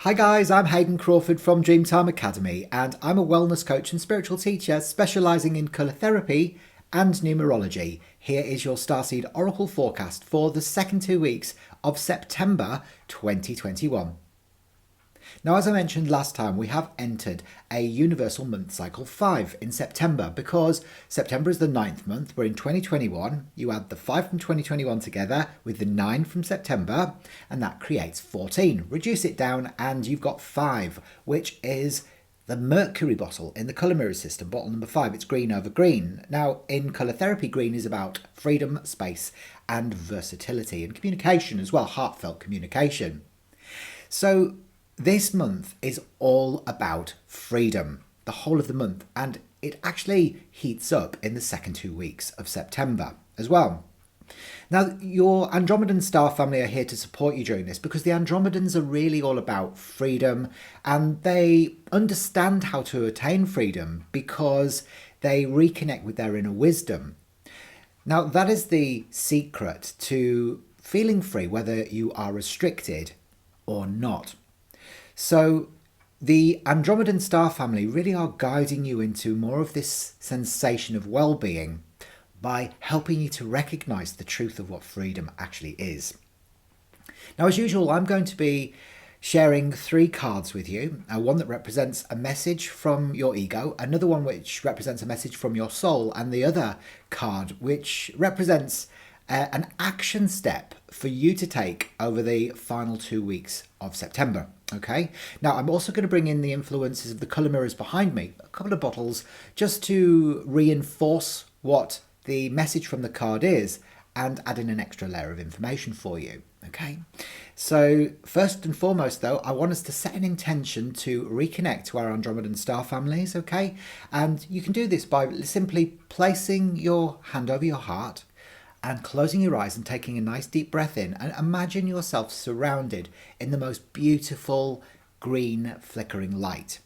Hi guys, I'm Hayden Crawford from Dreamtime Academy and I'm a wellness coach and spiritual teacher specialising in colour therapy and numerology. Here is your Starseed Oracle forecast for the second 2 weeks of September 2021. Now, as I mentioned last time, we have entered a universal month cycle 5 in September because September is the ninth month. We're in 2021. You add the 5 from 2021 together with the 9 from September, and that creates 14. Reduce it down, and you've got 5, which is the Mercury bottle in the colour mirror system, bottle number 5. It's green over green. Now, in colour therapy, green is about freedom, space, and versatility, and communication as well, heartfelt communication. So, this month is all about freedom, the whole of the month, and it actually heats up in the second 2 weeks of September as well. Now, your Andromedan star family are here to support you during this because the Andromedans are really all about freedom and they understand how to attain freedom because they reconnect with their inner wisdom. Now, that is the secret to feeling free, whether you are restricted or not. So the Andromedan star family really are guiding you into more of this sensation of well-being by helping you to recognize the truth of what freedom actually is. Now, as usual, I'm going to be sharing 3 cards with you. One that represents a message from your ego, another one which represents a message from your soul, and the other card which represents an action step for you to take over the final 2 weeks of September. Okay, now I'm also going to bring in the influences of the colour mirrors behind me, a couple of bottles, just to reinforce what the message from the card is and add in an extra layer of information for you. Okay, so first and foremost though, I want us to set an intention to reconnect to our Andromedan star families, okay? And you can do this by simply placing your hand over your heart and closing your eyes and taking a nice deep breath in, and imagine yourself surrounded in the most beautiful green flickering light.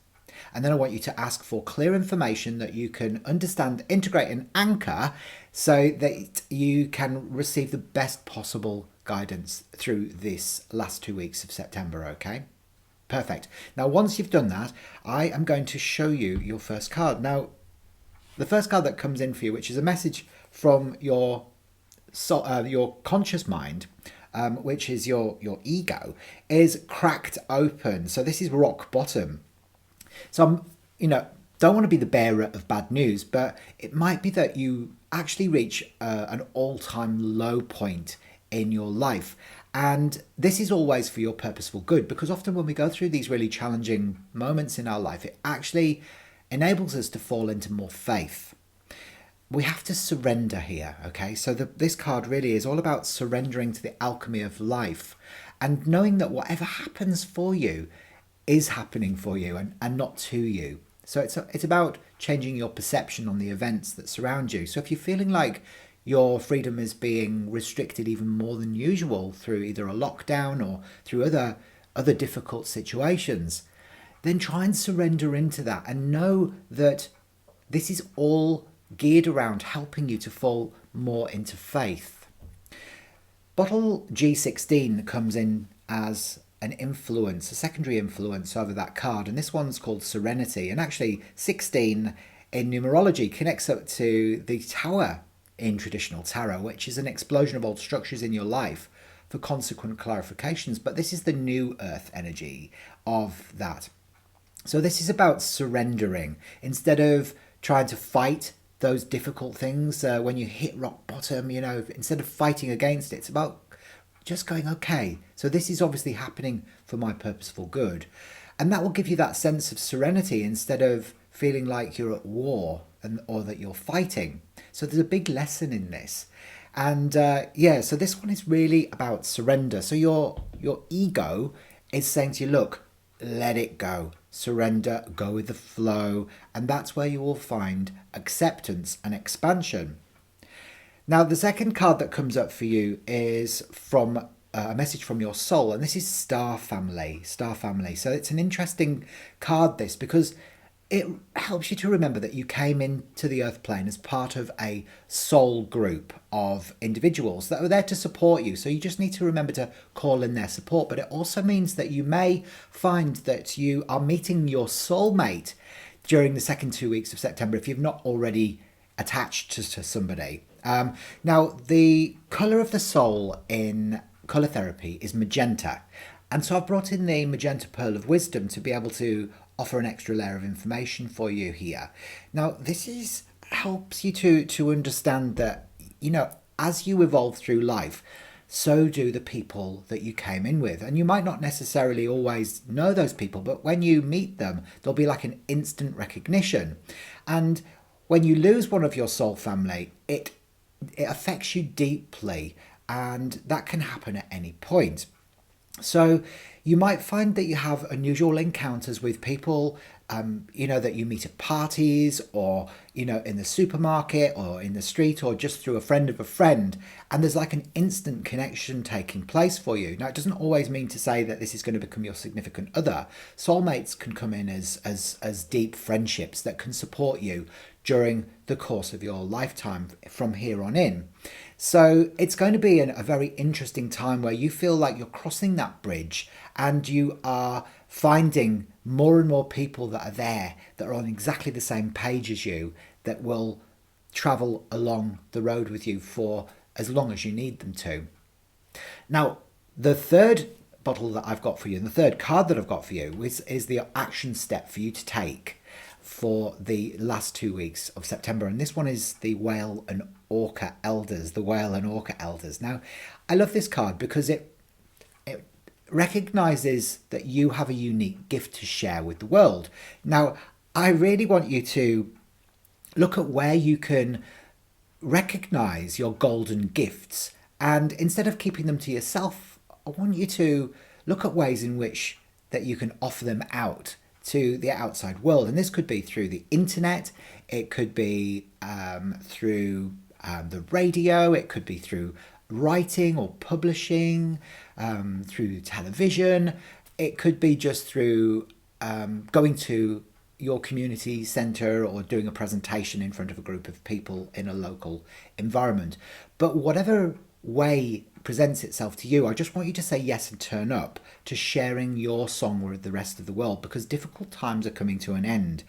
And then I want you to ask for clear information that you can understand, integrate and anchor so that you can receive the best possible guidance through this last 2 weeks of September, okay? Perfect. Now, once you've done that, I am going to show you your first card. Now, the first card that comes in for you, which is a message from your conscious mind, which is your ego, is cracked open. So this is rock bottom. So don't want to be the bearer of bad news, but it might be that you actually reach an all-time low point in your life. And this is always for your purposeful good, because often when we go through these really challenging moments in our life, it actually enables us to fall into more faith. We have to surrender here, okay? So this card really is all about surrendering to the alchemy of life and knowing that whatever happens for you is happening for you and not to you. So it's about changing your perception on the events that surround you. So if you're feeling like your freedom is being restricted even more than usual through either a lockdown or through other difficult situations, then try and surrender into that and know that this is all geared around helping you to fall more into faith. Bottle G16 comes in as an influence, a secondary influence over that card, and this one's called Serenity. And actually 16 in numerology connects up to the Tower in traditional tarot, which is an explosion of old structures in your life for consequent clarifications. But this is the new earth energy of that. So this is about surrendering instead of trying to fight those difficult things when you hit rock bottom. Instead of fighting against it, it's about just going, okay, so this is obviously happening for my purposeful good. And that will give you that sense of serenity instead of feeling like you're at war or that you're fighting. So there's a big lesson in this. And so this one is really about surrender. So your ego is saying to you, look, let it go. Surrender, go with the flow, and that's where you will find acceptance and expansion. Now, the second card that comes up for you is from a message from your soul, and this is Star Family. So it's an interesting card, this, because it helps you to remember that you came into the earth plane as part of a soul group of individuals that are there to support you. So you just need to remember to call in their support. But it also means that you may find that you are meeting your soulmate during the second 2 weeks of September if you've not already attached to somebody. Now, the colour of the soul in colour therapy is magenta. And so I've brought in the magenta pearl of wisdom to be able to offer an extra layer of information for you here. Now, this helps you to understand that, as you evolve through life, so do the people that you came in with. And you might not necessarily always know those people, but when you meet them, there'll be like an instant recognition. And when you lose one of your soul family, it affects you deeply, and that can happen at any point. So you might find that you have unusual encounters with people, that you meet at parties or, in the supermarket or in the street or just through a friend of a friend. And there's like an instant connection taking place for you. Now, it doesn't always mean to say that this is going to become your significant other. Soulmates can come in as deep friendships that can support you during the course of your lifetime from here on in. So it's going to be a very interesting time where you feel like you're crossing that bridge and you are finding more and more people that are there that are on exactly the same page as you, that will travel along the road with you for as long as you need them to. Now, the third bottle that I've got for you, and the third card that I've got for you is the action step for you to take for the last 2 weeks of September. And this one is the Whale and Orca Elders, the Whale and Orca Elders. Now, I love this card because it recognizes that you have a unique gift to share with the world. Now, I really want you to look at where you can recognize your golden gifts. And instead of keeping them to yourself, I want you to look at ways in which that you can offer them out to the outside world. And this could be through the internet, it could be through the radio, it could be through writing or publishing, through television, it could be just through going to your community centre or doing a presentation in front of a group of people in a local environment. But whatever way presents itself to you, I just want you to say yes and turn up to sharing your song with the rest of the world, because difficult times are coming to an end.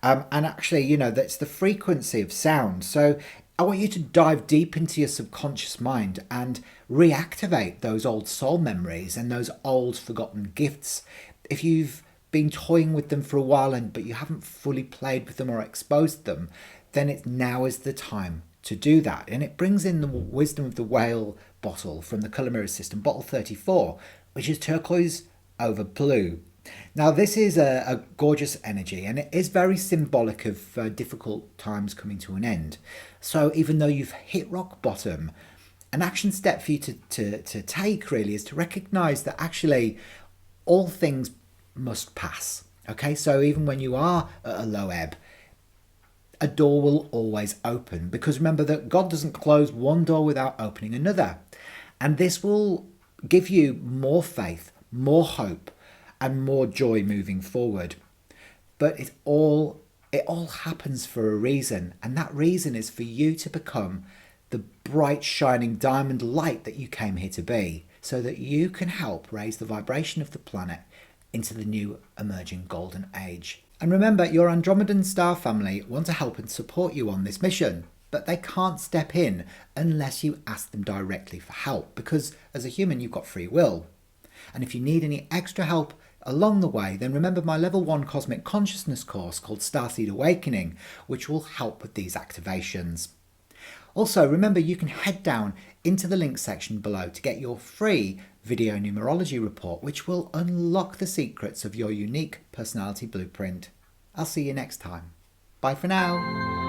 And actually, that's the frequency of sound. So I want you to dive deep into your subconscious mind and reactivate those old soul memories and those old forgotten gifts. If you've been toying with them for a while but you haven't fully played with them or exposed them, then now is the time to do that. And it brings in the wisdom of the whale bottle from the colour mirror system, bottle 34, which is turquoise over blue. Now, this is a gorgeous energy, and it is very symbolic of difficult times coming to an end. So even though you've hit rock bottom, an action step for you to take really is to recognise that actually all things must pass. Okay, so even when you are at a low ebb, a door will always open, because remember that God doesn't close one door without opening another. And this will give you more faith, more hope, and more joy moving forward. But it all happens for a reason, and that reason is for you to become the bright, shining diamond light that you came here to be, so that you can help raise the vibration of the planet into the new emerging golden age. And remember, your Andromedan star family want to help and support you on this mission, but they can't step in unless you ask them directly for help, because as a human, you've got free will. And if you need any extra help along the way, then remember my level 1 cosmic consciousness course called Starseed Awakening, which will help with these activations. Also, remember, you can head down into the link section below to get your free video numerology report, which will unlock the secrets of your unique personality blueprint. I'll see you next time. Bye for now.